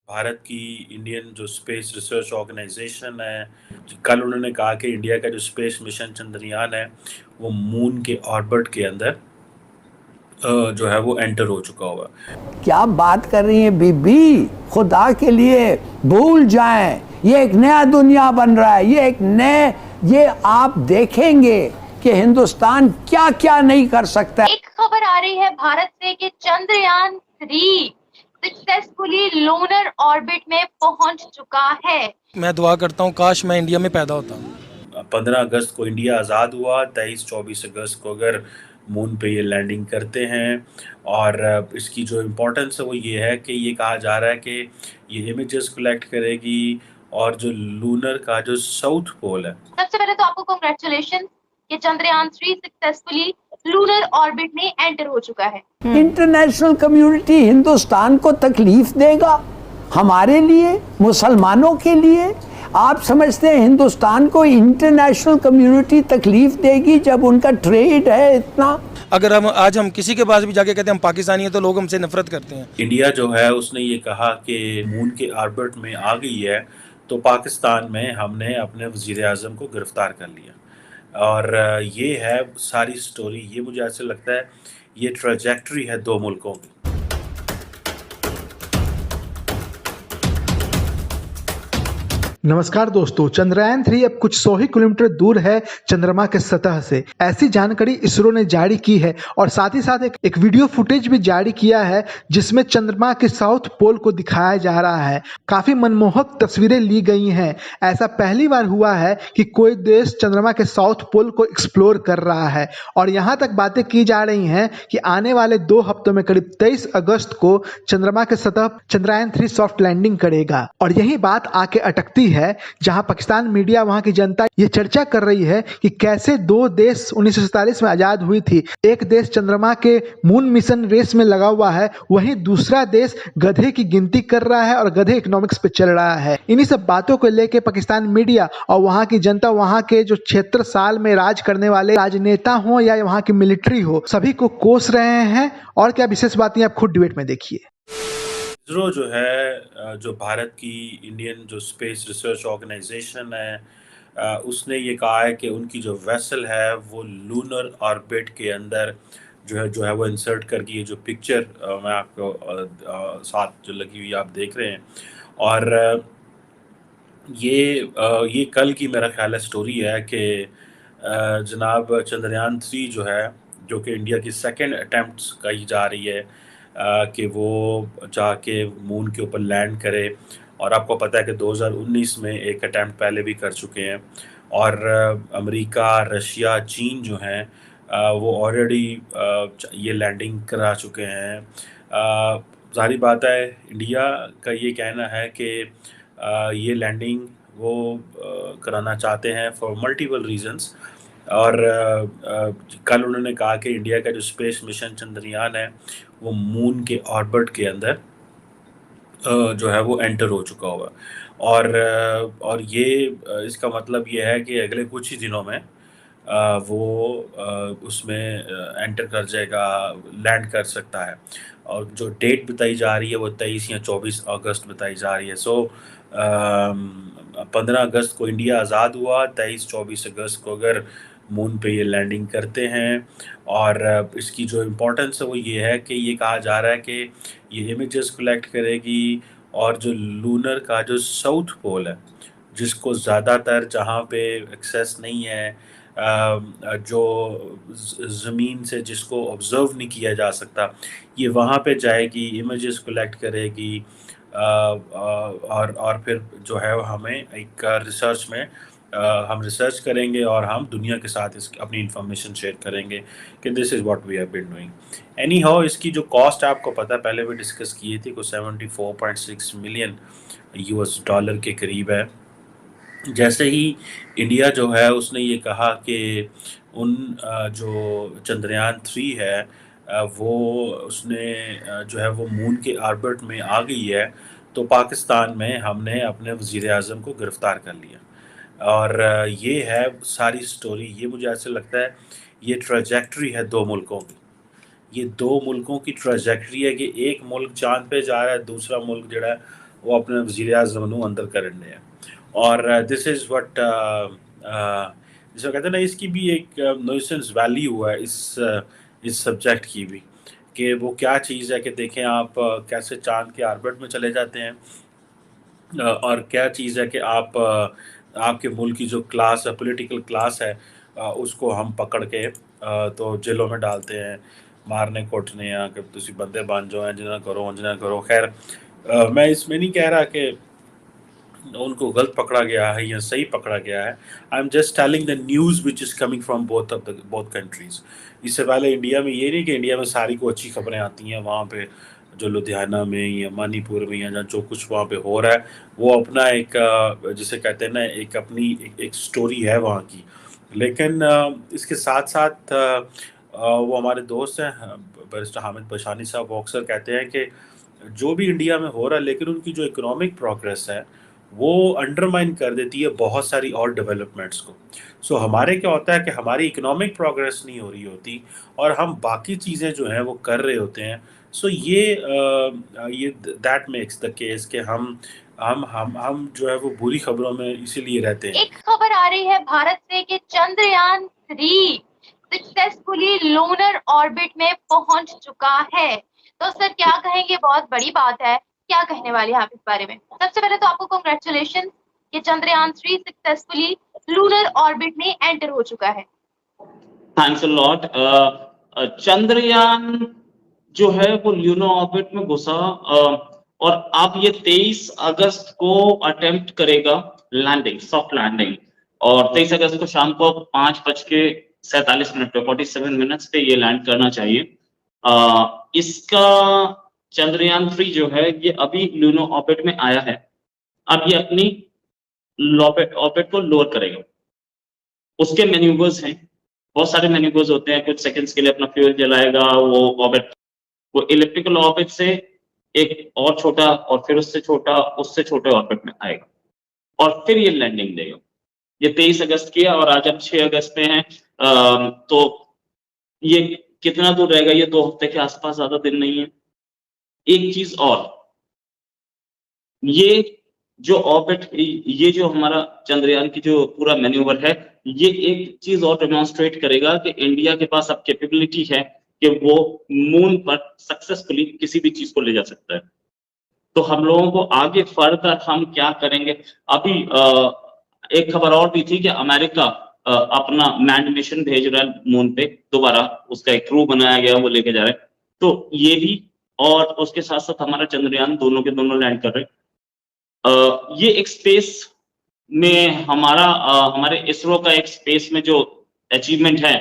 भारत की इंडियन जो space research organisation है, कल उन्होंने कहा कि इंडिया का जो स्पेस मिशन चंद्रयान है, वो मून के ऑर्बिट के अंदर जो है वो एंटर हो चुका हुआ है। क्या बात कर रही हैं बीबी, खुदा के लिए भूल जाएं। ये एक नया दुनिया बन रहा है, ये आप देखेंगे कि हिंदुस्तान क्या क्या नहीं कर सकता। एक खबर आ रही है भारत से कि चंद्रयान 3 सक्सेसफुली लूनर ऑर्बिट में पहुंच चुका है। मैं दुआ करता हूँ काश मैं इंडिया में पैदा होता। 15 अगस्त को इंडिया आज़ाद हुआ, 23-24 अगस्त को अगर मून पे ये लैंडिंग करते हैं। और इसकी जो इम्पोर्टेंस है वो ये है कि ये कहा जा रहा है कि ये इमेजेस कलेक्ट करेगी और जो लूनर का जो साउथ पोल है। सबसे पहले तो आपको कांग्रेचुलेशन कि चंद्रयान 3 सक्सेसफुली लूनर ऑर्बिट में एंटर हो चुका है। इंटरनेशनल कम्युनिटी हिंदुस्तान को तकलीफ देगा, हमारे लिए, मुसलमानों के लिए। आप समझते हैं हिंदुस्तान को इंटरनेशनल कम्युनिटी तकलीफ देगी जब उनका ट्रेड है इतना? अगर हम किसी के पास भी जाके कहते हैं हम पाकिस्तानी हैं तो लोग हमसे नफरत करते हैं। इंडिया जो है उसने ये कहा कि मून के ऑर्बिट में आ गई है, तो पाकिस्तान में हमने अपने वज़ीर आज़म को गिरफ़्तार कर लिया। और ये है सारी स्टोरी। ये मुझे ऐसे लगता है ये ट्रैजेक्टरी है दो मुल्कों की। नमस्कार दोस्तों, चंद्रयान 3 अब कुछ 100 ही किलोमीटर दूर है चंद्रमा के सतह से। ऐसी जानकारी इसरो ने जारी की है और साथ ही साथ एक वीडियो फुटेज भी जारी किया है जिसमें चंद्रमा के साउथ पोल को दिखाया जा रहा है। काफी मनमोहक तस्वीरें ली गई हैं। ऐसा पहली बार हुआ है कि कोई देश चंद्रमा के साउथ पोल को एक्सप्लोर कर रहा है। और यहाँ तक बातें की जा रही हैं कि आने वाले 2 हफ्तों में करीब 23 अगस्त को चंद्रमा के सतह चंद्रयान 3 सॉफ्ट लैंडिंग करेगा। और यही बात आके अटकती है जहां पाकिस्तान मीडिया, वहां की जनता ये चर्चा कर रही है कि कैसे 2 देश 1947 में आजाद हुई थी। एक देश चंद्रमा के मून मिशन रेस में लगा हुआ है, वहीं दूसरा देश गधे की गिनती कर रहा है और गधे इकोनॉमिक्स पे चल रहा है। इन्हीं सब बातों को लेके पाकिस्तान मीडिया और वहां की जनता, वहां के जो क्षेत्र साल में राज करने वाले राजनेता हो या वहां की मिलिट्री हो, सभी को कोस रहे हैं। और क्या विशेष बातें आप खुद डिबेट में देखिए। इसरो जो है, जो भारत की इंडियन जो स्पेस रिसर्च ऑर्गेनाइजेशन है, उसने ये कहा है कि उनकी जो वेसल है वो लूनर ऑर्बिट के अंदर जो है वो इंसर्ट करके, ये जो पिक्चर मैं आपको साथ जो लगी हुई आप देख रहे हैं। और ये कल की मेरा ख्याल है स्टोरी है कि जनाब चंद्रयान 3 जो है, जो कि इंडिया की सेकंड अटेम्प्ट कही जा रही है कि वो जाके मून के ऊपर लैंड करे। और आपको पता है कि 2019 में एक अटैम्प्ट पहले भी कर चुके हैं। और अमेरिका, रशिया, चीन जो हैं वो ऑलरेडी ये लैंडिंग करा चुके हैं। ज़ाहिर बात है इंडिया का ये कहना है कि ये लैंडिंग वो कराना चाहते हैं फॉर मल्टीपल रीजंस। और कल उन्होंने कहा कि इंडिया का जो स्पेस मिशन चंद्रयान है वो मून के ऑर्बिट के अंदर जो है वो एंटर हो चुका हुआ। और ये इसका मतलब ये है कि अगले कुछ ही दिनों में वो उसमें एंटर कर जाएगा, लैंड कर सकता है। और जो डेट बताई जा रही है वो 23 या 24 अगस्त बताई जा रही है। 15 अगस्त को इंडिया आज़ाद हुआ, 23-24 अगस्त को अगर मून पे ये लैंडिंग करते हैं। और इसकी जो इम्पोर्टेंस है वो ये है कि ये कहा जा रहा है कि ये इमेजेस कलेक्ट करेगी और जो लूनर का जो साउथ पोल है, जिसको ज़्यादातर जहाँ पे एक्सेस नहीं है, जो ज़मीन से जिसको ऑब्ज़र्व नहीं किया जा सकता, ये वहाँ पे जाएगी, इमेजेस कलेक्ट करेगी। और फिर जो है हमें एक रिसर्च में हम रिसर्च करेंगे और हम दुनिया के साथ अपनी इंफॉर्मेशन शेयर करेंगे कि this is what we have been doing. Anyhow, इसकी जो कॉस्ट आपको पता है, पहले भी डिस्कस किए थी, कुछ 74.6 मिलियन US डॉलर के करीब है। जैसे ही इंडिया जो है उसने ये कहा कि उन जो चंद्रयान 3 है वो उसने जो है वो मून के ऑर्बिट में आ गई है, तो पाकिस्तान में हमने अपने वज़ीर आज़म को गिरफ़्तार कर लिया। और ये है सारी स्टोरी। ये मुझे ऐसे लगता है ये ट्रैजेक्टरी है दो मुल्कों की। ये 2 मुल्कों की ट्रैजेक्टरी है कि एक मुल्क चाँद पे जा रहा है, दूसरा मुल्क जो है वो अपने वज़ीर-ए-आज़म ਨੂੰ अंदर करन डे हैं। और दिस इज़ व्हाट जिसे कहते हैं ना, इसकी भी एक न्यूसेंस वैल्यू है इस सब्जेक्ट की भी, कि वो क्या चीज़ है कि देखें आप कैसे चाँद के ऑर्बिट में चले जाते हैं, और क्या चीज़ है कि आप आपके मुल्क की जो क्लास है, पॉलिटिकल क्लास है, उसको हम पकड़ के तो जेलों में डालते हैं, मारने कुटने या कि तुसी बंदे बन जाओ, इंज ना करो, उंज ना करो। खैर, मैं इसमें नहीं कह रहा कि उनको गलत पकड़ा गया है या सही पकड़ा गया है। I am just telling the news which is coming from both countries. इससे पहले इंडिया में ये नहीं कि इंडिया में सारी को अच्छी खबरें आती हैं, वहाँ पे जो लुधियाना में या मणिपुर में या जो कुछ वहाँ पे हो रहा है, वो अपना एक जिसे कहते हैं ना, एक अपनी एक स्टोरी है वहाँ की। लेकिन इसके साथ-साथ वो हमारे दोस्त हैं, बैरिस्टर हामिद बशानी साहब, वो अक्सर कहते हैं कि जो भी इंडिया में हो रहा है, लेकिन उनकी जो इकोनॉमिक प्रोग्रेस है, वो अंडरमाइन कर देती है बहुत सारी और डेवलपमेंट्स को। सो हमारे क्या होता है कि हमारी इकोनॉमिक प्रोग्रेस नहीं हो रही होती और हम बाकी चीज़ें जो हैं वो कर रहे होते हैं। सो ये दैट मेक्स द केस कि हम जो है वो बुरी खबरों में इसीलिए रहते हैं। एक खबर आ रही है भारत से कि चंद्रयान 3 सक्सेसफुली लूनर ऑर्बिट में पहुंच चुका है। तो सर क्या कहेंगे, बहुत बड़ी बात है, क्या कहने वाले हैं आप इस बारे में? सबसे पहले तो आपको कांग्रेचुलेशन कि चंद्रयान 3 सक्सेसफुली लूनर ऑर्बिट में एंटर हो चुका है। Thanks a lot. चंद्रयान जो है वो लूनर ऑर्बिट में घुसा, और अब ये 23 अगस्त को अटेम्प्ट करेगा लैंडिंग, सॉफ्ट लैंडिंग, और 23 अगस्त को शाम को 5:47 पे 47 मिनट्स पे ये लैंड करना चाहिए। इसका चंद्रयान 3 जो है ये अभी लूनर ऑर्बिट में आया है। अब ये अपनी ऑर्बिट को लोअर करेगा। उसके मैन्यूवर्स हैं, बहुत सारे मैन्यूवर्स होते हैं। कुछ सेकंड्स के लिए अपना फ्यूल जलाएगा, वो इलिप्टिकल ऑर्बिट से एक और छोटा, और फिर उससे छोटे ऑर्बिट में आएगा और फिर ये लैंडिंग देगा। ये 23 अगस्त की है और आज अब 6 अगस्त पे हैं। तो ये कितना दूर रहेगा, ये 2 हफ्ते के आसपास, ज्यादा दिन नहीं है। एक चीज और, ये जो ऑर्बिट, ये जो हमारा चंद्रयान की जो पूरा मैन्यूवर है, ये एक चीज और डेमोन्स्ट्रेट करेगा कि इंडिया के पास अब कैपेबिलिटी है कि वो मून पर सक्सेसफुली किसी भी चीज को ले जा सकता है। तो हम लोगों को आगे फर्दर हम क्या करेंगे, अभी एक खबर और भी थी कि अमेरिका अपना मैन्ड मिशन भेज रहा है मून पे दोबारा, उसका एक क्रू बनाया गया, वो लेके जा रहे हैं। तो ये भी, और उसके साथ साथ हमारा चंद्रयान, दोनों के दोनों लैंड कर रहे हैं। ये एक स्पेस में हमारे इसरो का एक स्पेस में जो अचीवमेंट है।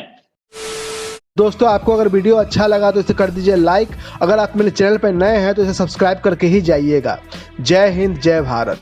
दोस्तों, आपको अगर वीडियो अच्छा लगा तो इसे कर दीजिए लाइक। अगर आप मेरे चैनल पर नए हैं तो इसे सब्सक्राइब करके ही जाइएगा। जय हिंद, जय भारत।